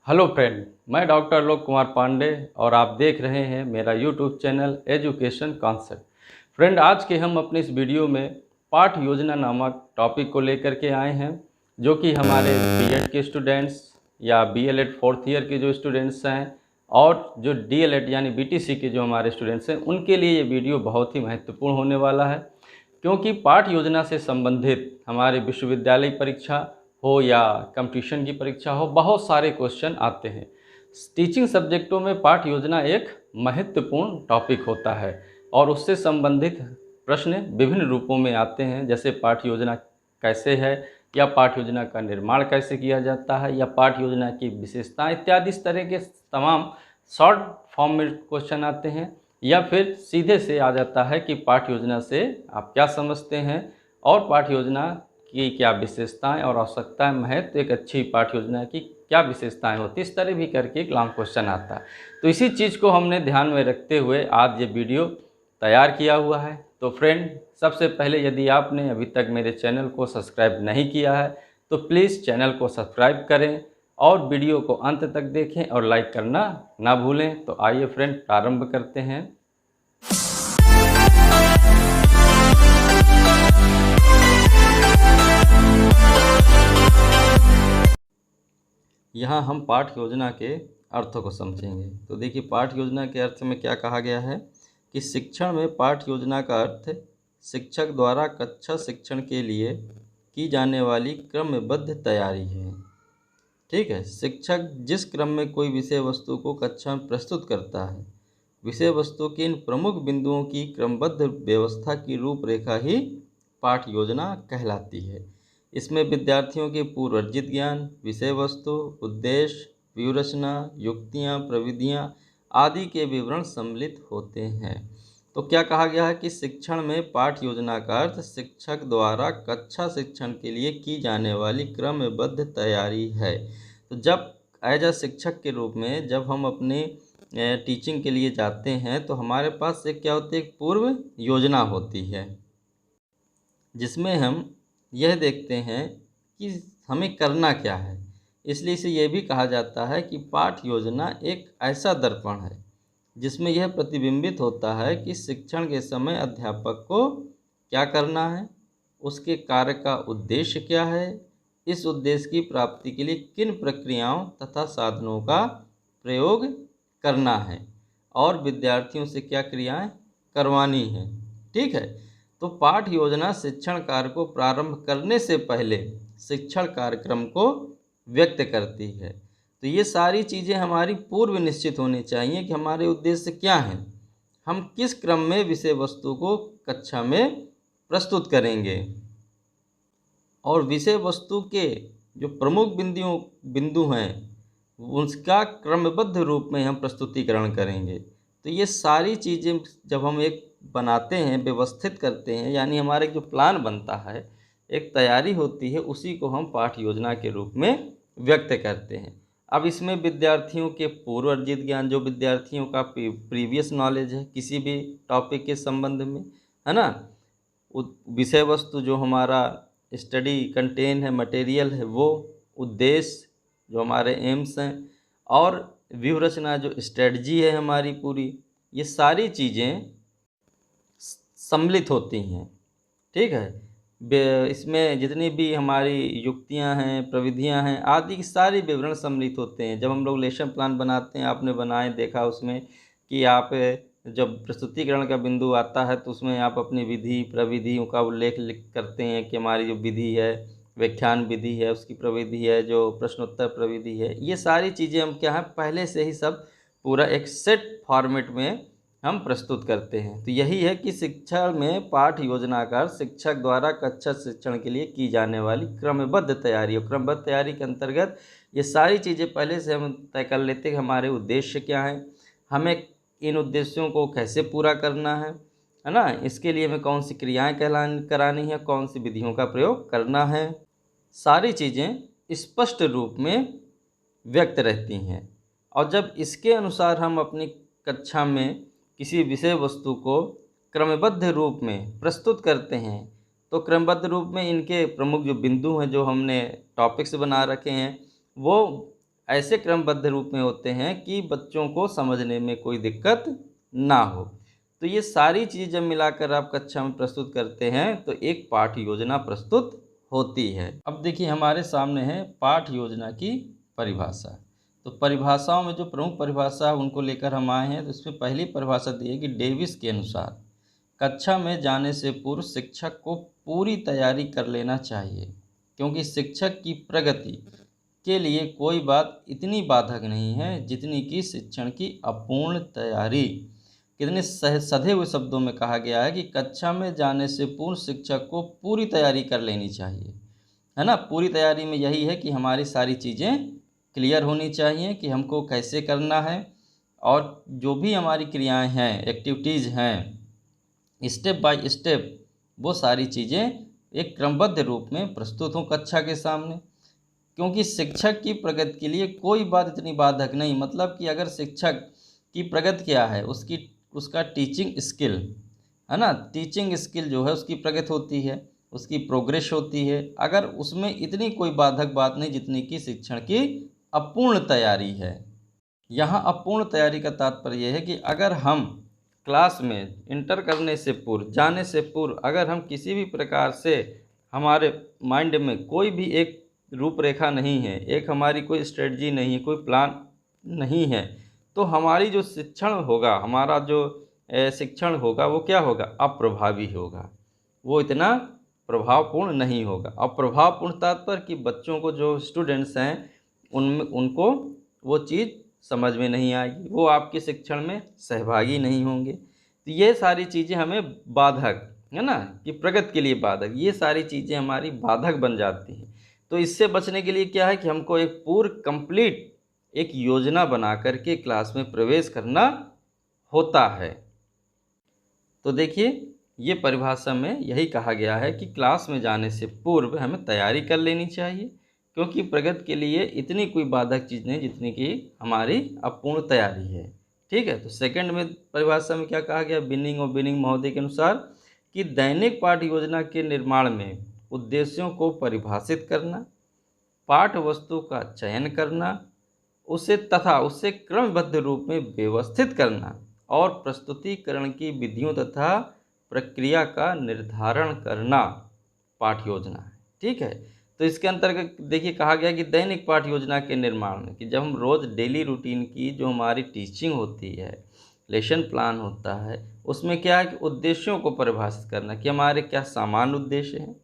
Hello friend, मैं doctor Alok Kumar Pandey और आप देख रहे हैं मेरा YouTube channel education concept. Friend, आज के हम अपने इस वीडियो में पाठ योजना नामक टॉपिक को लेकर के आए हैं, जो कि हमारे बीएड के स्टूडेंट्स या बीएलएड फोर्थ ईयर के जो स्टूडेंट्स हैं और जो डीएलएड यानी बीटीसी के जो हमारे स्टूडेंट्स हैं, उनके लिए ये वीडियो बहुत ही महत्वपूर्ण होने वाला है। क्योंकि पाठ योजना से संबंधित हमारे विश्वविद्यालय परीक्षा हो या कंपटीशन की परीक्षा हो, बहुत सारे क्वेश्चन आते हैं। टीचिंग सब्जेक्टों में पाठ योजना एक महत्वपूर्ण टॉपिक होता है और उससे संबंधित प्रश्न विभिन्न रूपों में आते हैं, जैसे पाठ योजना कैसे है, या पाठ योजना का निर्माण कैसे किया जाता है, या पाठ योजना की विशेषताएं इत्यादि। इस तरह के तमाम शॉर्ट फॉर्म में क्वेश्चन आते हैं, या फिर सीधे से आ जाता है कि पाठ योजना से आप क्या समझते हैं और पाठ योजना की क्या विशेषताएं और आवश्यकताएं, महत्व एक अच्छी पाठ योजना की क्या विशेषताएं होती, इस तरह भी करके एक लॉन्ग क्वेश्चन आता है। तो इसी चीज़ को हमने ध्यान में रखते हुए आज ये वीडियो तैयार किया हुआ है। तो फ्रेंड, सबसे पहले यदि आपने अभी तक मेरे चैनल को सब्सक्राइब नहीं किया है तो प्लीज़ चैनल को सब्सक्राइब करें और वीडियो को अंत तक देखें और लाइक करना ना भूलें। तो आइए फ्रेंड, प्रारंभ करते हैं। यहाँ हम पाठ योजना के अर्थों को समझेंगे। तो देखिए, पाठ योजना के अर्थ में क्या कहा गया है कि शिक्षण में पाठ योजना का अर्थ शिक्षक द्वारा कक्षा शिक्षण के लिए की जाने वाली क्रमबद्ध तैयारी है। ठीक है, शिक्षक जिस क्रम में कोई विषय वस्तु को कक्षा में प्रस्तुत करता है, विषय वस्तु के इन प्रमुख बिंदुओं की क्रमबद्ध व्यवस्था की रूपरेखा ही पाठ योजना कहलाती है। इसमें विद्यार्थियों के पूर्व अर्जित ज्ञान, विषय वस्तु, उद्देश्य, व्यूहरचना, युक्तियाँ, प्रविधियाँ आदि के विवरण सम्मिलित होते हैं। तो क्या कहा गया है कि शिक्षण में पाठ योजना का अर्थ शिक्षक द्वारा कक्षा शिक्षण के लिए की जाने वाली क्रमबद्ध तैयारी है। तो जब एज अ शिक्षक के रूप में जब हम अपने टीचिंग के लिए जाते हैं तो हमारे पास एक क्या होती है, एक पूर्व योजना होती है, जिसमें हम यह देखते हैं कि हमें करना क्या है। इसलिए इसे यह भी कहा जाता है कि पाठ योजना एक ऐसा दर्पण है जिसमें यह प्रतिबिंबित होता है कि शिक्षण के समय अध्यापक को क्या करना है, उसके कार्य का उद्देश्य क्या है, इस उद्देश्य की प्राप्ति के लिए किन प्रक्रियाओं तथा साधनों का प्रयोग करना है और विद्यार्थियों से क्या क्रियाएं करवानी है। ठीक है, तो पाठ योजना शिक्षण कार्य को प्रारंभ करने से पहले शिक्षण कार्यक्रम को व्यक्त करती है। तो ये सारी चीज़ें हमारी पूर्व निश्चित होनी चाहिए कि हमारे उद्देश्य क्या हैं, हम किस क्रम में विषय वस्तु को कक्षा में प्रस्तुत करेंगे और विषय वस्तु के जो प्रमुख बिंदु हैं उसका क्रमबद्ध रूप में हम प्रस्तुतिकरण करेंगे। तो ये सारी चीज़ें जब हम एक बनाते हैं, व्यवस्थित करते हैं, यानी हमारा जो प्लान बनता है, एक तैयारी होती है, उसी को हम पाठ योजना के रूप में व्यक्त करते हैं। अब इसमें विद्यार्थियों के पूर्व अर्जित ज्ञान, जो विद्यार्थियों का प्रीवियस नॉलेज है किसी भी टॉपिक के संबंध में, है ना, विषय वस्तु जो हमारा स्टडी कंटेन है, मटेरियल है, वो उद्देश्य जो हमारे एम्स हैं, और व्यूहरचना जो स्ट्रेटजी है हमारी पूरी, ये सारी चीज़ें सम्मिलित होती हैं। ठीक है, इसमें जितनी भी हमारी युक्तियां हैं, प्रविधियां हैं आदि की सारी विवरण सम्मिलित होते हैं। जब हम लोग लेसन प्लान बनाते हैं, आपने बनाए देखा उसमें कि आप जब प्रस्तुतिकरण का बिंदु आता है तो उसमें आप अपनी विधि प्रविधियों का उल्लेख करते हैं कि हमारी जो विधि है, व्याख्यान विधि है, उसकी प्रविधि है, जो प्रश्नोत्तर प्रविधि है, ये सारी चीज़ें हम क्या है पहले से ही सब पूरा एक सेट फॉर्मेट में हम प्रस्तुत करते हैं। तो यही है कि शिक्षण में पाठ योजना का शिक्षक द्वारा कक्षा शिक्षण के लिए की जाने वाली क्रमबद्ध तैयारी, और क्रमबद्ध तैयारी के अंतर्गत ये सारी चीज़ें पहले से हम तय कर लेते हैं कि हमारे उद्देश्य क्या हैं, हमें इन उद्देश्यों को कैसे पूरा करना है ना, इसके लिए हमें कौन सी क्रियाएँ करानी है, कौन सी विधियों का प्रयोग करना है, सारी चीज़ें स्पष्ट रूप में व्यक्त रहती हैं। और जब इसके अनुसार हम अपनी कक्षा में किसी विषय वस्तु को क्रमबद्ध रूप में प्रस्तुत करते हैं, तो क्रमबद्ध रूप में इनके प्रमुख जो बिंदु हैं, जो हमने टॉपिक्स बना रखे हैं, वो ऐसे क्रमबद्ध रूप में होते हैं कि बच्चों को समझने में कोई दिक्कत ना हो। तो ये सारी चीज़ जब मिलाकर आप कक्षा में प्रस्तुत करते हैं तो एक पाठ योजना प्रस्तुत होती है। अब देखिए हमारे सामने है पाठ योजना की परिभाषा। तो परिभाषाओं में जो प्रमुख परिभाषा है उनको लेकर हम आए हैं। तो इसमें पहली परिभाषा दी है कि डेविस के अनुसार कक्षा में जाने से पूर्व शिक्षक को पूरी तैयारी कर लेना चाहिए, क्योंकि शिक्षक की प्रगति के लिए कोई बात इतनी बाधक नहीं है जितनी कि शिक्षण की अपूर्ण तैयारी। कितने सधे हुए शब्दों में कहा गया है कि कक्षा में जाने से पूर्व शिक्षक को पूरी तैयारी कर लेनी चाहिए, है ना। पूरी तैयारी में यही है कि हमारी सारी चीज़ें क्लियर होनी चाहिए कि हमको कैसे करना है, और जो भी हमारी क्रियाएं हैं, एक्टिविटीज़ हैं, स्टेप बाय स्टेप वो सारी चीज़ें एक क्रमबद्ध रूप में प्रस्तुत हों कक्षा के सामने। क्योंकि शिक्षक की प्रगति के लिए कोई बात इतनी बाधक नहीं, मतलब कि अगर शिक्षक की प्रगति क्या है, उसका टीचिंग स्किल, है ना, टीचिंग स्किल जो है उसकी प्रगति होती है, उसकी प्रोग्रेस होती है। अगर उसमें इतनी कोई बाधक बात नहीं जितनी कि शिक्षण की अपूर्ण तैयारी है। यहाँ अपूर्ण तैयारी का तात्पर्य है कि अगर हम क्लास में इंटर करने से पूर्व, जाने से पूर्व, अगर हम किसी भी प्रकार से हमारे माइंड में कोई भी एक रूपरेखा नहीं है, एक हमारी कोई स्ट्रेटजी नहीं है, कोई प्लान नहीं है, तो हमारी जो शिक्षण होगा, हमारा जो शिक्षण होगा वो क्या होगा, अप्रभावी होगा, वो इतना प्रभावपूर्ण नहीं होगा। अप्रभावपूर्ण तात्पर्य कि बच्चों को, जो स्टूडेंट्स हैं, उनको वो चीज़ समझ में नहीं आएगी, वो आपके शिक्षण में सहभागी नहीं होंगे। तो ये सारी चीज़ें हमें बाधक, है ना, कि प्रगति के लिए बाधक, ये सारी चीज़ें हमारी बाधक बन जाती हैं। तो इससे बचने के लिए क्या है कि हमको एक पूर्ण कंप्लीट एक योजना बना करके क्लास में प्रवेश करना होता है। तो देखिए ये परिभाषा में यही कहा गया है कि क्लास में जाने से पूर्व हमें तैयारी कर लेनी चाहिए, क्योंकि प्रगति के लिए इतनी कोई बाधक चीज़ नहीं जितनी कि हमारी अपूर्ण तैयारी है। ठीक है। तो सेकंड में परिभाषा में क्या कहा गया, बिनिंग और बिनिंग महोदय के अनुसार कि दैनिक पाठ योजना के निर्माण में उद्देश्यों को परिभाषित करना, पाठ वस्तु का चयन करना, उसे क्रमबद्ध रूप में व्यवस्थित करना और प्रस्तुतिकरण की विधियों तथा प्रक्रिया का निर्धारण करना पाठ योजना है। ठीक है। तो इसके अंतर्गत देखिए कहा गया कि दैनिक पाठ योजना के निर्माण में, कि जब हम रोज़ डेली रूटीन की जो हमारी टीचिंग होती है, लेसन प्लान होता है, उसमें क्या है कि उद्देश्यों को परिभाषित करना, कि हमारे क्या सामान्य उद्देश्य हैं,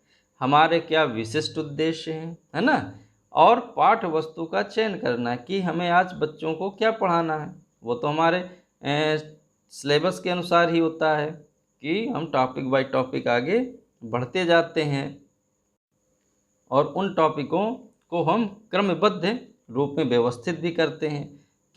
हमारे क्या विशिष्ट उद्देश्य हैं, है ना, और पाठ वस्तु का चयन करना कि हमें आज बच्चों को क्या पढ़ाना है। वो तो हमारे सिलेबस के अनुसार ही होता है कि हम टॉपिक बाय टॉपिक आगे बढ़ते जाते हैं और उन टॉपिकों को हम क्रमबद्ध रूप में व्यवस्थित भी करते हैं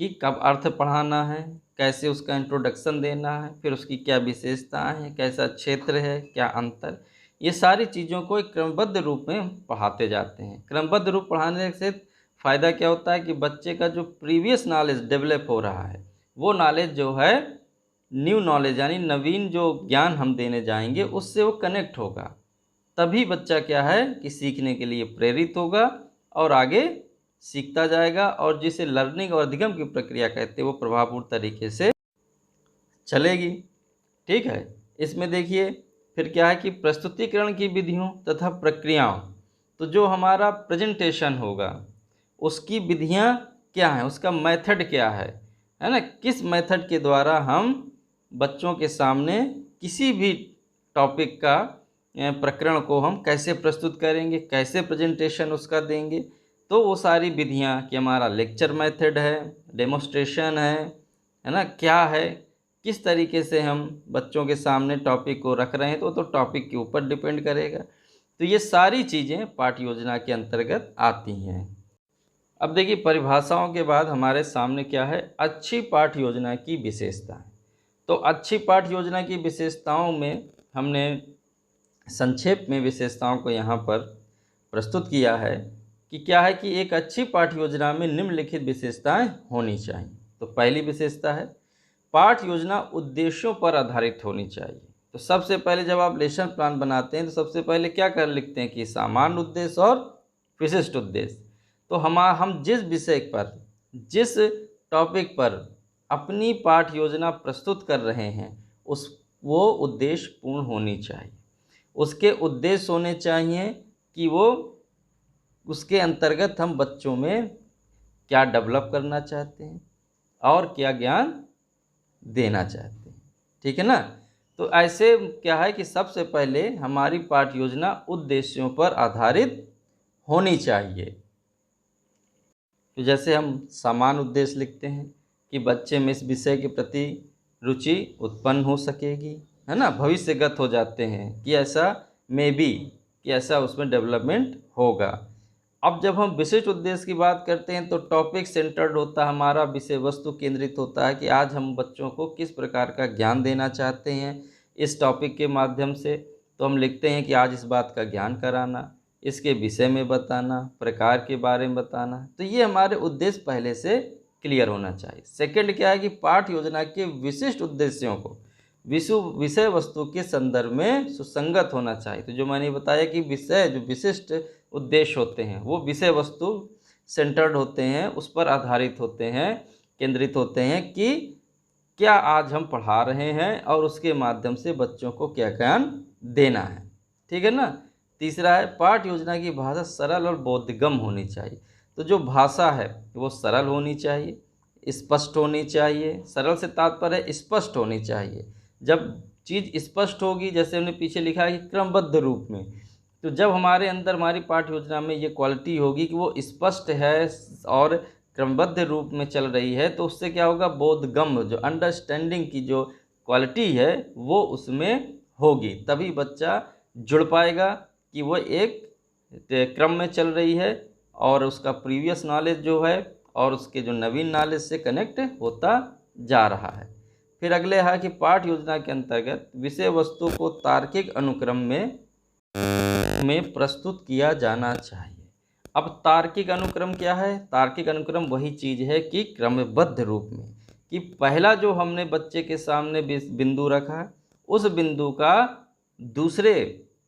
कि कब अर्थ पढ़ाना है, कैसे उसका इंट्रोडक्शन देना है, फिर उसकी क्या विशेषताएं हैं, कैसा क्षेत्र है, क्या अंतर, ये सारी चीज़ों को एक क्रमबद्ध रूप में पढ़ाते जाते हैं। क्रमबद्ध रूप पढ़ाने से फ़ायदा क्या होता है कि बच्चे का जो प्रीवियस नॉलेज डेवलप हो रहा है, वो नॉलेज जो है न्यू नॉलेज यानी नवीन जो ज्ञान हम देने जाएंगे उससे वो कनेक्ट होगा, तभी बच्चा क्या है कि सीखने के लिए प्रेरित होगा और आगे सीखता जाएगा, और जिसे लर्निंग और अधिगम की प्रक्रिया कहते हैं वो प्रभावपूर्ण तरीके से चलेगी। ठीक है। इसमें देखिए फिर क्या है कि प्रस्तुतिकरण की विधियों तथा प्रक्रियाओं, तो जो हमारा प्रेजेंटेशन होगा उसकी विधियां क्या हैं, उसका मेथड क्या है ना, किस मेथड के द्वारा हम बच्चों के सामने किसी भी टॉपिक का प्रकरण को हम कैसे प्रस्तुत करेंगे, कैसे प्रेजेंटेशन उसका देंगे, तो वो सारी विधियां कि हमारा लेक्चर मेथड है, डेमोस्ट्रेशन है ना, क्या है, किस तरीके से हम बच्चों के सामने टॉपिक को रख रहे हैं, तो टॉपिक के ऊपर डिपेंड करेगा। तो ये सारी चीज़ें पाठ योजना के अंतर्गत आती हैं। अब देखिए परिभाषाओं के बाद हमारे सामने क्या है, अच्छी पाठ योजना की विशेषताएं। तो अच्छी पाठ योजना की विशेषताओं में हमने संक्षेप में विशेषताओं को यहाँ पर प्रस्तुत किया है कि क्या है कि एक अच्छी पाठ योजना में निम्नलिखित विशेषताएं होनी चाहिए। तो पहली विशेषता है पाठ योजना उद्देश्यों पर आधारित होनी चाहिए। तो सबसे पहले जब आप लेसन प्लान बनाते हैं तो सबसे पहले क्या कर लिखते हैं कि सामान्य उद्देश्य और विशिष्ट उद्देश्य। तो हम जिस विषय पर, जिस टॉपिक पर अपनी पाठ योजना प्रस्तुत कर रहे हैं वो उद्देश्य पूर्ण होनी चाहिए। उसके उद्देश्य होने चाहिए कि वो उसके अंतर्गत हम बच्चों में क्या डेवलप करना चाहते हैं और क्या ज्ञान देना चाहते हैं। ठीक है ना। तो ऐसे क्या है कि सबसे पहले हमारी पाठ योजना उद्देश्यों पर आधारित होनी चाहिए। तो जैसे हम सामान्य उद्देश्य लिखते हैं कि बच्चे में इस विषय के प्रति रुचि उत्पन्न हो सकेगी, है ना, भविष्यगत हो जाते हैं कि ऐसा कि ऐसा उसमें डेवलपमेंट होगा। अब जब हम विशिष्ट उद्देश्य की बात करते हैं तो टॉपिक सेंटर्ड होता है हमारा, विषय वस्तु केंद्रित होता है कि आज हम बच्चों को किस प्रकार का ज्ञान देना चाहते हैं इस टॉपिक के माध्यम से। तो हम लिखते हैं कि आज इस बात का ज्ञान कराना, इसके विषय में बताना, प्रकार के बारे में बताना। तो ये हमारे उद्देश्य पहले से क्लियर होना चाहिए। सेकंड क्या है कि पाठ योजना के विशिष्ट उद्देश्यों को विषय वस्तु के संदर्भ में सुसंगत होना चाहिए। तो जो मैंने बताया कि जो विशिष्ट उद्देश्य होते हैं वो विषय वस्तु सेंटर्ड होते हैं, उस पर आधारित होते हैं, केंद्रित होते हैं कि क्या आज हम पढ़ा रहे हैं और उसके माध्यम से बच्चों को क्या ज्ञान देना है। ठीक है ना। तीसरा है पाठ योजना की भाषा सरल और बोधगम्य होनी चाहिए। तो जो भाषा है वो सरल होनी चाहिए, स्पष्ट होनी चाहिए। सरल से तात्पर्य स्पष्ट होनी चाहिए। जब चीज़ स्पष्ट होगी, जैसे हमने पीछे लिखा है कि क्रमबद्ध रूप में, तो जब हमारे अंदर हमारी पाठ योजना में ये क्वालिटी होगी कि वो स्पष्ट है और क्रमबद्ध रूप में चल रही है, तो उससे क्या होगा, बोधगम्य जो अंडरस्टैंडिंग की जो क्वालिटी है वो उसमें होगी। तभी बच्चा जुड़ पाएगा कि वो एक क्रम में चल रही है और उसका प्रीवियस नॉलेज जो है और उसके जो नवीन नॉलेज से कनेक्ट होता जा रहा है। फिर अगले है कि पाठ योजना के अंतर्गत विषय वस्तु को तार्किक अनुक्रम में प्रस्तुत किया जाना चाहिए। अब तार्किक अनुक्रम क्या है? तार्किक अनुक्रम वही चीज़ है कि क्रमबद्ध रूप में, कि पहला जो हमने बच्चे के सामने बिंदु रखा उस बिंदु का दूसरे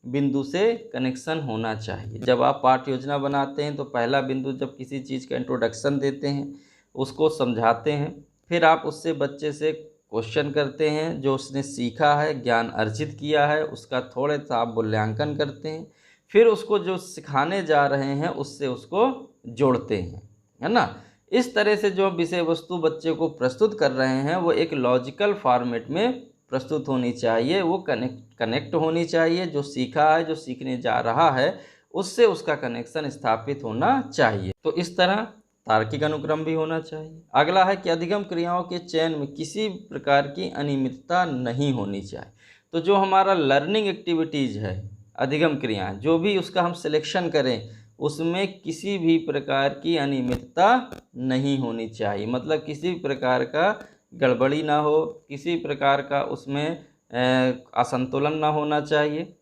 बिंदु से कनेक्शन होना चाहिए। जब आप पाठ योजना बनाते हैं तो पहला बिंदु, जब किसी चीज़ का इंट्रोडक्शन देते हैं, उसको समझाते हैं, फिर आप उससे बच्चे से क्वेश्चन करते हैं, जो उसने सीखा है, ज्ञान अर्जित किया है, उसका थोड़े सा आप मूल्यांकन करते हैं, फिर उसको जो सिखाने जा रहे हैं उससे उसको जोड़ते हैं, है ना। इस तरह से जो विषय वस्तु बच्चे को प्रस्तुत कर रहे हैं वो एक लॉजिकल फॉर्मेट में प्रस्तुत होनी चाहिए, वो कनेक्ट होनी चाहिए। जो सीखा है, जो सीखने जा रहा है, उससे उसका कनेक्शन स्थापित होना चाहिए। तो इस तरह तार्किक अनुक्रम भी होना चाहिए। अगला है कि अधिगम क्रियाओं के चयन में किसी प्रकार की अनियमितता नहीं होनी चाहिए। तो जो हमारा लर्निंग एक्टिविटीज़ है, अधिगम क्रियाएँ, जो भी उसका हम सिलेक्शन करें, उसमें किसी भी प्रकार की अनियमितता नहीं होनी चाहिए। मतलब किसी भी प्रकार का गड़बड़ी ना हो, किसी प्रकार का उसमें असंतुलन ना होना चाहिए,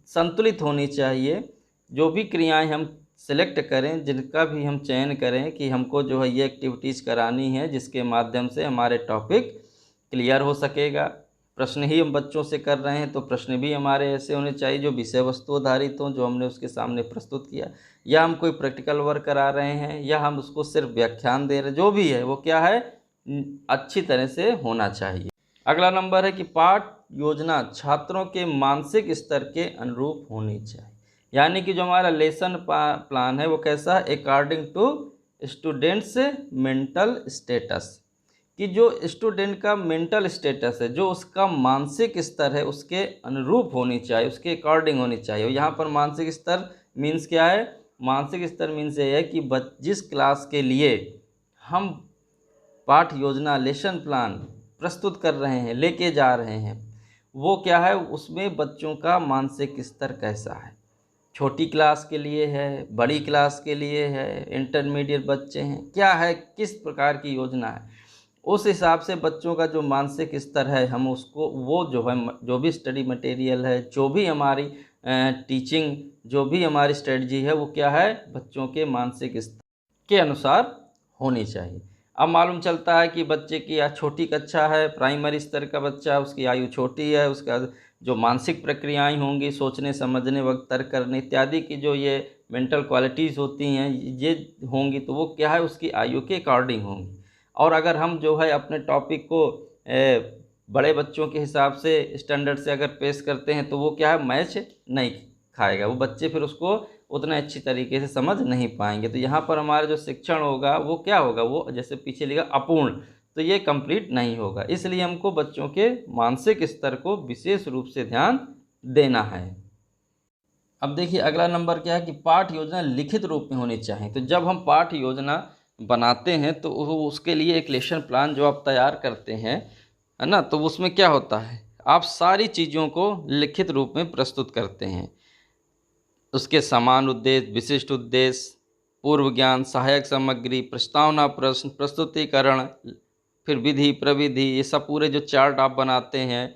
संतुलित होनी चाहिए। जो भी क्रियाएं हम सेलेक्ट करें, जिनका भी हम चयन करें कि हमको जो है ये एक्टिविटीज़ करानी है जिसके माध्यम से हमारे टॉपिक क्लियर हो सकेगा। प्रश्न ही हम बच्चों से कर रहे हैं तो प्रश्न भी हमारे ऐसे होने चाहिए जो विषय वस्तु आधारित हों, जो हमने उसके सामने प्रस्तुत किया, या हम कोई प्रैक्टिकल वर्क करा रहे हैं, या हम उसको सिर्फ व्याख्यान दे रहे हैं, जो भी है वो क्या है, अच्छी तरह से होना चाहिए। अगला नंबर है कि पाठ योजना छात्रों के मानसिक स्तर के अनुरूप होनी चाहिए। यानी कि जो हमारा लेसन प्लान है वो कैसा है, according to students mental status, कि जो स्टूडेंट का मेंटल स्टेटस है, जो उसका मानसिक स्तर है, उसके अनुरूप होनी चाहिए, उसके अकॉर्डिंग होनी चाहिए। यहाँ पर मानसिक स्तर मीन्स क्या है? मानसिक स्तर मीन्स ये है कि जिस क्लास के लिए हम पाठ योजना लेसन प्लान प्रस्तुत कर रहे हैं, लेके जा रहे हैं, वो क्या है, उसमें बच्चों का मानसिक स्तर कैसा है। छोटी क्लास के लिए है, बड़ी क्लास के लिए है, इंटरमीडिएट बच्चे हैं, क्या है, किस प्रकार की योजना है, उस हिसाब से बच्चों का जो मानसिक स्तर है हम उसको, वो जो है, जो भी स्टडी मटेरियल है, जो भी हमारी टीचिंग, जो भी हमारी स्ट्रेटजी है, वो क्या है, बच्चों के मानसिक स्तर के अनुसार होनी चाहिए। अब मालूम चलता है कि बच्चे की या छोटी कक्षा है, प्राइमरी स्तर का बच्चा, उसकी आयु छोटी है, उसका जो मानसिक प्रक्रियाएं होंगी, सोचने समझने वक्त तर्क करने इत्यादि की जो ये मेंटल क्वालिटीज़ होती हैं ये होंगी, तो वो क्या है उसकी आयु के अकॉर्डिंग होंगी। और अगर हम जो है अपने टॉपिक को बड़े बच्चों के हिसाब से स्टैंडर्ड से अगर पेश करते हैं तो वो क्या है मैच नहीं खाएगा, वो बच्चे फिर उसको उतना अच्छी तरीके से समझ नहीं पाएंगे। तो यहाँ पर हमारा जो शिक्षण होगा वो क्या होगा, वो जैसे पीछे लिखा अपूर्ण, तो ये कंप्लीट नहीं होगा। इसलिए हमको बच्चों के मानसिक स्तर को विशेष रूप से ध्यान देना है। अब देखिए अगला नंबर क्या है कि पाठ योजना लिखित रूप में होनी चाहिए। तो जब हम पाठ योजना बनाते हैं तो उसके लिए एक लेसन प्लान जो आप तैयार करते हैं, है ना, तो उसमें क्या होता है आप सारी चीज़ों को लिखित रूप में प्रस्तुत करते हैं। उसके समान उद्देश्य, विशिष्ट उद्देश्य, पूर्व ज्ञान, सहायक सामग्री, प्रस्तावना, प्रश्न, प्रस्तुतिकरण, फिर विधि, प्रविधि, ये सब पूरे जो चार्ट आप बनाते हैं,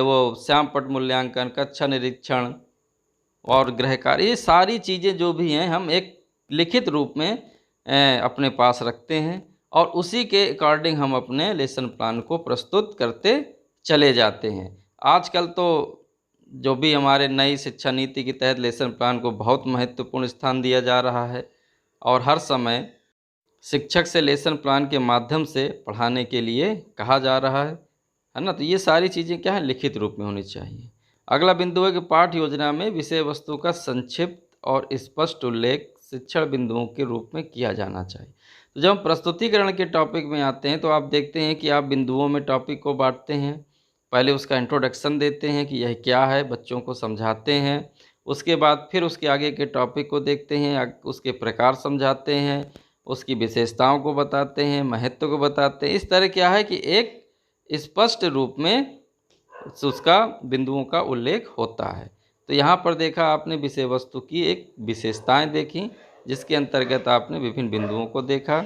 वो श्यामपट्ट मूल्यांकन, कक्षा निरीक्षण और गृह कार्य, ये सारी चीज़ें जो भी हैं हम एक लिखित रूप में अपने पास रखते हैं और उसी के अकॉर्डिंग हम अपने लेसन प्लान को प्रस्तुत करते चले जाते हैं। आजकल तो जो भी हमारे नई शिक्षा नीति के तहत लेसन प्लान को बहुत महत्वपूर्ण स्थान दिया जा रहा है और हर समय शिक्षक से लेसन प्लान के माध्यम से पढ़ाने के लिए कहा जा रहा है ना। तो ये सारी चीज़ें क्या है लिखित रूप में होनी चाहिए। अगला बिंदु है कि पाठ योजना में विषय वस्तु का संक्षिप्त और स्पष्ट उल्लेख शिक्षण बिंदुओं के रूप में किया जाना चाहिए। तो जब हम प्रस्तुतिकरण के टॉपिक में आते हैं तो आप देखते हैं कि आप बिंदुओं में टॉपिक को बांटते हैं। पहले उसका इंट्रोडक्शन देते हैं कि यह क्या है, बच्चों को समझाते हैं। उसके बाद फिर उसके आगे के टॉपिक को देखते हैं, उसके प्रकार समझाते हैं, उसकी विशेषताओं को बताते हैं, महत्व को बताते हैं। इस तरह क्या है कि एक स्पष्ट रूप में उसका बिंदुओं का उल्लेख होता है। तो यहाँ पर देखा आपने विषय वस्तु की एक विशेषताएं देखी जिसके अंतर्गत आपने विभिन्न बिंदुओं को देखा।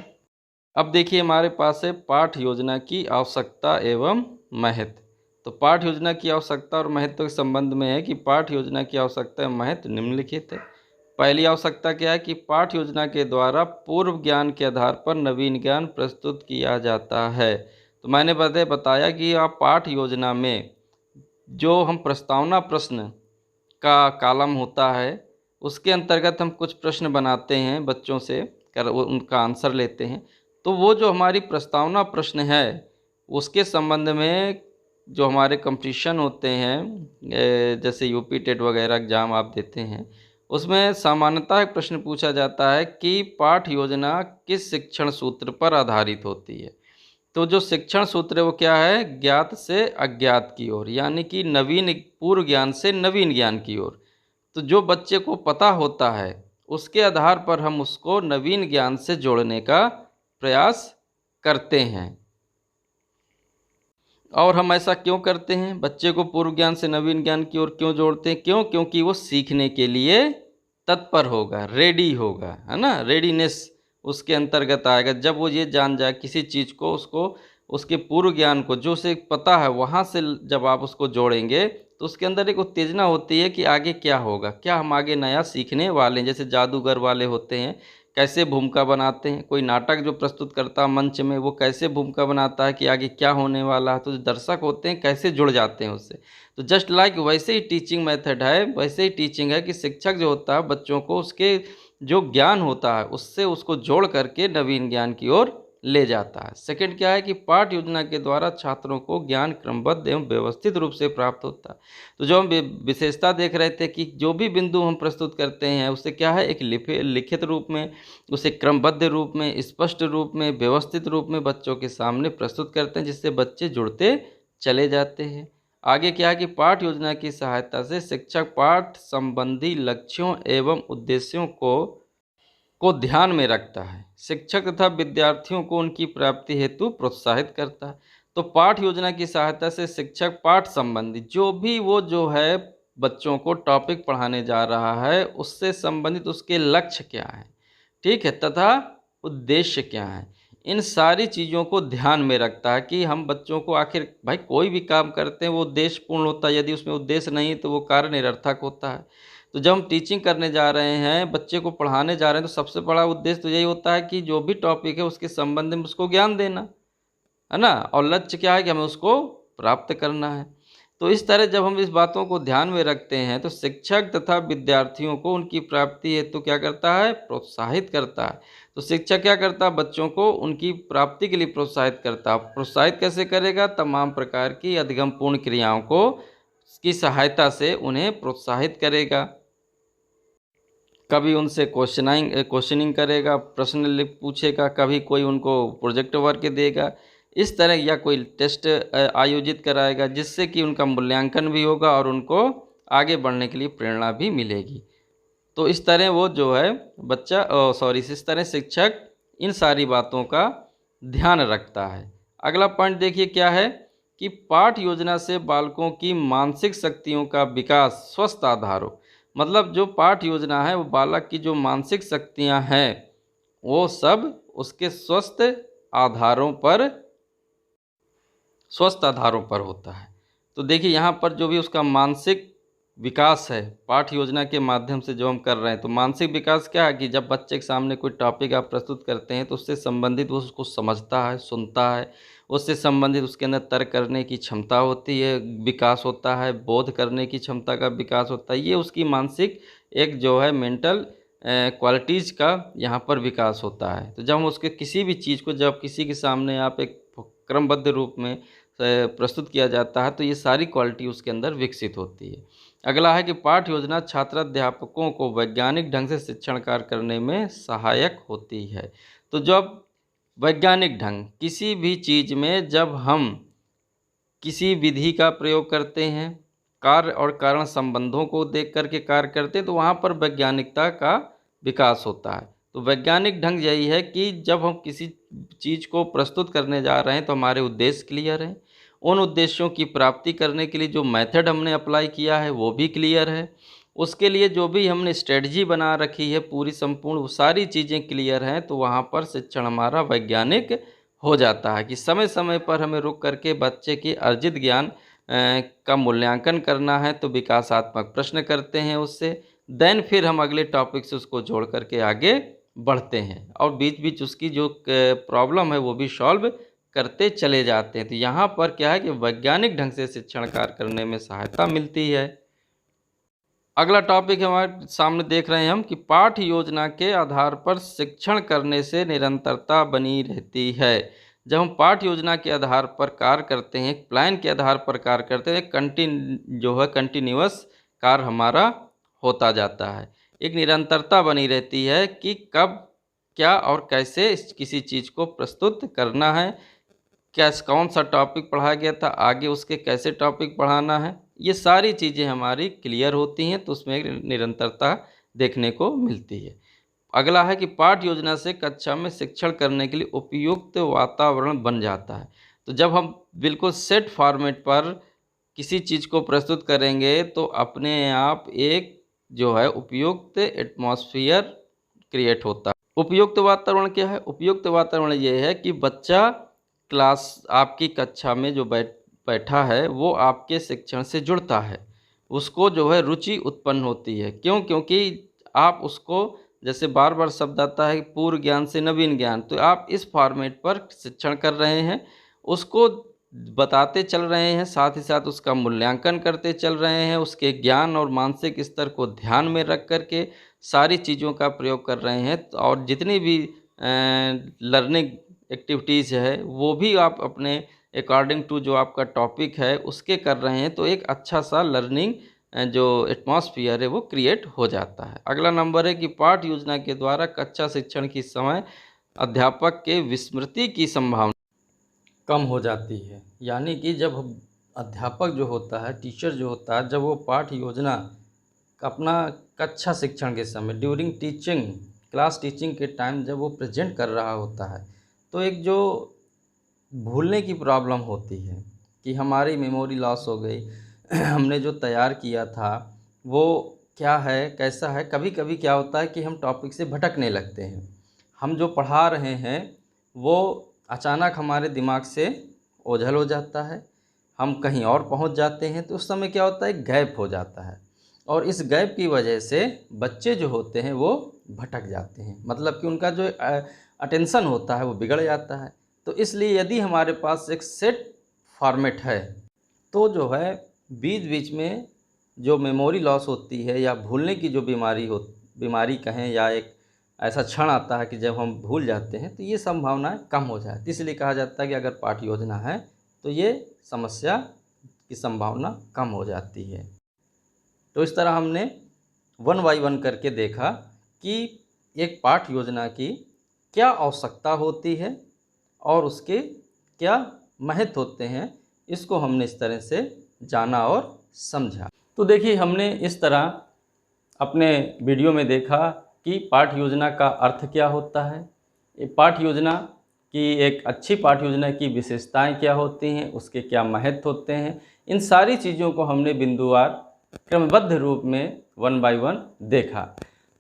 अब देखिए हमारे पास है पाठ योजना की आवश्यकता एवं महत्व। तो पाठ योजना की आवश्यकता और महत्व के संबंध में है कि पाठ योजना की आवश्यकता एवं महत्व निम्नलिखित है। पहली आवश्यकता क्या है कि पाठ योजना के द्वारा पूर्व ज्ञान के आधार पर नवीन ज्ञान प्रस्तुत किया जाता है। तो मैंने बताया कि आप पाठ योजना में जो हम प्रस्तावना प्रश्न का कॉलम होता है उसके अंतर्गत हम कुछ प्रश्न बनाते हैं, बच्चों से उनका आंसर लेते हैं। तो वो जो हमारी प्रस्तावना प्रश्न है उसके संबंध में जो हमारे कंपटीशन होते हैं, जैसे यूपी टेट वगैरह एग्जाम आप देते हैं, उसमें सामान्यतः एक प्रश्न पूछा जाता है कि पाठ योजना किस शिक्षण सूत्र पर आधारित होती है। तो जो शिक्षण सूत्र है वो क्या है, ज्ञात से अज्ञात की ओर, यानी कि नवीन पूर्व ज्ञान से नवीन ज्ञान की ओर। तो जो बच्चे को पता होता है उसके आधार पर हम उसको नवीन ज्ञान से जोड़ने का प्रयास करते हैं। और हम ऐसा क्यों करते हैं, बच्चे को पूर्व ज्ञान से नवीन ज्ञान की ओर क्यों जोड़ते हैं, क्यों, क्योंकि वो सीखने के लिए तत्पर होगा, रेडी होगा, है ना, रेडीनेस उसके अंतर्गत आएगा। जब वो ये जान जाए किसी चीज़ को, उसको उसके पूर्व ज्ञान को जो उसे पता है वहाँ से जब आप उसको जोड़ेंगे तो उसके अंदर एक उत्तेजना होती है कि आगे क्या होगा, क्या हम आगे नया सीखने वाले हैं। जैसे जादूगर वाले होते हैं, कैसे भूमिका बनाते हैं, कोई नाटक जो प्रस्तुत करता है मंच में वो कैसे भूमिका बनाता है कि आगे क्या होने वाला है, तो जो दर्शक होते हैं कैसे जुड़ जाते हैं उससे। तो जस्ट लाइक वैसे ही टीचिंग मेथड है, वैसे ही टीचिंग है कि शिक्षक जो होता है बच्चों को उसके जो ज्ञान होता है उससे उसको जोड़ करके नवीन ज्ञान की ओर ले जाता है। सेकंड क्या है कि पाठ योजना के द्वारा छात्रों को ज्ञान क्रमबद्ध एवं व्यवस्थित रूप से प्राप्त होता है। तो जो हम विशेषता देख रहे थे कि जो भी बिंदु हम प्रस्तुत करते हैं उससे क्या है एक लिखित रूप में, उसे क्रमबद्ध रूप में, स्पष्ट रूप में, व्यवस्थित रूप में बच्चों के सामने प्रस्तुत करते हैं जिससे बच्चे जुड़ते चले जाते हैं। आगे क्या है कि पाठ योजना की सहायता से शिक्षक पाठ संबंधी लक्ष्यों एवं उद्देश्यों को ध्यान में रखता है। शिक्षक तथा विद्यार्थियों को उनकी प्राप्ति हेतु प्रोत्साहित करता है। तो पाठ योजना की सहायता से शिक्षक पाठ संबंधी जो भी वो जो है बच्चों को टॉपिक पढ़ाने जा रहा है उससे संबंधित उसके लक्ष्य क्या है, ठीक है, तथा उद्देश्य क्या है, इन सारी चीज़ों को ध्यान में रखता है कि हम बच्चों को, आखिर भाई कोई भी काम करते हैं वो उद्देश्यपूर्ण होता है, यदि उसमें उद्देश्य नहीं तो वो कार्य निरर्थक होता है। तो जब हम टीचिंग करने जा रहे हैं, बच्चे को पढ़ाने जा रहे हैं, तो सबसे बड़ा उद्देश्य तो यही होता है कि जो भी टॉपिक है उसके संबंध में उसको ज्ञान देना, है ना, और लक्ष्य क्या है कि हमें उसको प्राप्त करना है। तो इस तरह जब हम इस बातों को ध्यान में रखते हैं तो शिक्षक तथा विद्यार्थियों को उनकी प्राप्ति हेतु क्या करता है, प्रोत्साहित करता है। तो शिक्षक क्या करता है, बच्चों को उनकी प्राप्ति के लिए प्रोत्साहित करता है। प्रोत्साहित कैसे करेगा, तमाम प्रकार की अधिगमपूर्ण क्रियाओं को की सहायता से उन्हें प्रोत्साहित करेगा। कभी उनसे क्वेश्चनिंग करेगा, प्रश्न पूछेगा, कभी कोई उनको प्रोजेक्ट वर्क देगा, इस तरह या कोई टेस्ट आयोजित कराएगा, जिससे कि उनका मूल्यांकन भी होगा और उनको आगे बढ़ने के लिए प्रेरणा भी मिलेगी। तो इस तरह वो जो है इस तरह शिक्षक इन सारी बातों का ध्यान रखता है। अगला पॉइंट देखिए क्या है कि पाठ योजना से बालकों की मानसिक शक्तियों का विकास स्वस्थ आधारों, मतलब जो पाठ योजना है वो बालक की जो मानसिक शक्तियां हैं वो सब उसके स्वस्थ आधारों पर होता है। तो देखिए यहाँ पर जो भी उसका मानसिक विकास है पाठ योजना के माध्यम से जो हम कर रहे हैं, तो मानसिक विकास क्या है कि जब बच्चे के सामने कोई टॉपिक आप प्रस्तुत करते हैं तो उससे संबंधित वो उसको समझता है, सुनता है, उससे संबंधित उसके अंदर तर्क करने की क्षमता होती है, विकास होता है, बोध करने की क्षमता का विकास होता है। ये उसकी मानसिक एक जो है मेंटल क्वालिटीज़ का यहाँ पर विकास होता है। तो जब हम उसके किसी भी चीज़ को जब किसी के सामने आप एक क्रमबद्ध रूप में प्रस्तुत किया जाता है तो ये सारी क्वालिटी उसके अंदर विकसित होती है। अगला है कि पाठ योजना छात्राध्यापकों को वैज्ञानिक ढंग से शिक्षण कार्य करने में सहायक होती है। तो जब वैज्ञानिक ढंग किसी भी चीज़ में जब हम किसी विधि का प्रयोग करते हैं, कार्य और कारण संबंधों को देख करके कार्य करते हैं, तो वहाँ पर वैज्ञानिकता का विकास होता है। तो वैज्ञानिक ढंग यही है कि जब हम किसी चीज़ को प्रस्तुत करने जा रहे हैं तो हमारे उद्देश्य क्लियर हैं, उन उद्देश्यों की प्राप्ति करने के लिए जो मेथड हमने अप्लाई किया है वो भी क्लियर है, उसके लिए जो भी हमने स्ट्रेटजी बना रखी है पूरी संपूर्ण वो सारी चीज़ें क्लियर हैं, तो वहाँ पर शिक्षण हमारा वैज्ञानिक हो जाता है कि समय समय पर हमें रुक करके बच्चे के अर्जित ज्ञान का मूल्यांकन करना है तो विकासात्मक प्रश्न करते हैं उससे, देन फिर हम अगले टॉपिक से उसको जोड़ करके आगे बढ़ते हैं और बीच बीच उसकी जो प्रॉब्लम है वो भी सॉल्व करते चले जाते हैं। तो यहाँ पर क्या है कि वैज्ञानिक ढंग से शिक्षण कार्य करने में सहायता मिलती है। अगला टॉपिक हमारे सामने देख रहे हैं हम कि पाठ योजना के आधार पर शिक्षण करने से निरंतरता बनी रहती है। जब हम पाठ योजना के आधार पर कार्य करते हैं, प्लान के आधार पर कार्य करते हैं, कंटिन्यूअस कार्य हमारा होता जाता है, एक निरंतरता बनी रहती है कि कब क्या और कैसे किसी चीज़ को प्रस्तुत करना है, क्या कौन सा टॉपिक पढ़ाया गया था, आगे उसके कैसे टॉपिक पढ़ाना है, ये सारी चीज़ें हमारी क्लियर होती हैं, तो उसमें एक निरंतरता देखने को मिलती है। अगला है कि पाठ योजना से कक्षा में शिक्षण करने के लिए उपयुक्त वातावरण बन जाता है। तो जब हम बिल्कुल सेट फॉर्मेट पर किसी चीज़ को प्रस्तुत करेंगे तो अपने आप एक जो है उपयुक्त एटमॉस्फेयर क्रिएट होता है। उपयुक्त वातावरण क्या है? उपयुक्त वातावरण ये है कि बच्चा क्लास आपकी कक्षा में जो बैठा है वो आपके शिक्षण से जुड़ता है, उसको जो है रुचि उत्पन्न होती है। क्यों? क्योंकि आप उसको जैसे बार बार शब्द आता है पूर्व ज्ञान से नवीन ज्ञान, तो आप इस फॉर्मेट पर शिक्षण कर रहे हैं, उसको बताते चल रहे हैं, साथ ही साथ उसका मूल्यांकन करते चल रहे हैं, उसके ज्ञान और मानसिक स्तर को ध्यान में रख कर के सारी चीज़ों का प्रयोग कर रहे हैं। और जितनी भी लर्निंग एक्टिविटीज़ है वो भी आप अपने अकॉर्डिंग टू जो आपका टॉपिक है उसके कर रहे हैं, तो एक अच्छा सा लर्निंग जो एटमॉस्फेयर है वो क्रिएट हो जाता है। अगला नंबर है कि पाठ योजना के द्वारा कक्षा शिक्षण की समय अध्यापक के विस्मृति की संभावना कम हो जाती है। यानी कि जब अध्यापक जो होता है, टीचर जो होता है, जब वो पाठ योजना अपना कक्षा शिक्षण के समय ड्यूरिंग टीचिंग क्लास टीचिंग के टाइम जब वो प्रेजेंट कर रहा होता है, तो एक जो भूलने की प्रॉब्लम होती है कि हमारी मेमोरी लॉस हो गई हमने जो तैयार किया था वो क्या है, कैसा है। कभी कभी क्या होता है कि हम टॉपिक से भटकने लगते हैं, हम जो पढ़ा रहे हैं वो अचानक हमारे दिमाग से ओझल हो जाता है, हम कहीं और पहुंच जाते हैं, तो उस समय क्या होता है, गैप हो जाता है, और इस गैप की वजह से बच्चे जो होते हैं वो भटक जाते हैं, मतलब कि उनका जो अटेंशन होता है वो बिगड़ जाता है। तो इसलिए यदि हमारे पास एक सेट फॉर्मेट है तो जो है बीच बीच में जो मेमोरी लॉस होती है या भूलने की जो बीमारी कहें, या एक ऐसा क्षण आता है कि जब हम भूल जाते हैं, तो ये संभावनाएं कम हो जाती है। इसलिए कहा जाता है कि अगर पाठ योजना है तो ये समस्या की संभावना कम हो जाती है। तो इस तरह हमने 1 बाय 1 करके देखा कि एक पाठ योजना की क्या आवश्यकता होती है और उसके क्या महत्व होते हैं, इसको हमने इस तरह से जाना और समझा। तो देखिए, हमने इस तरह अपने वीडियो में देखा कि पाठ योजना का अर्थ क्या होता है, ये पाठ योजना की एक अच्छी पाठ योजना की विशेषताएं क्या होती हैं, उसके क्या महत्व होते हैं, इन सारी चीज़ों को हमने बिंदुवार क्रमबद्ध रूप में 1 बाय 1 देखा।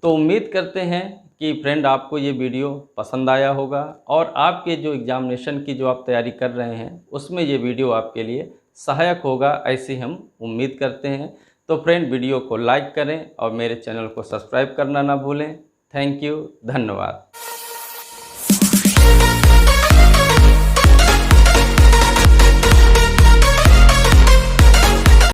तो उम्मीद करते हैं कि फ्रेंड आपको ये वीडियो पसंद आया होगा और आपके जो एग्जामिनेशन की जो आप तैयारी कर रहे हैं उसमें ये वीडियो आपके लिए सहायक होगा, ऐसी हम उम्मीद करते हैं। तो फ्रेंड, वीडियो को लाइक करें और मेरे चैनल को सब्सक्राइब करना ना भूलें। थैंक यू, धन्यवाद।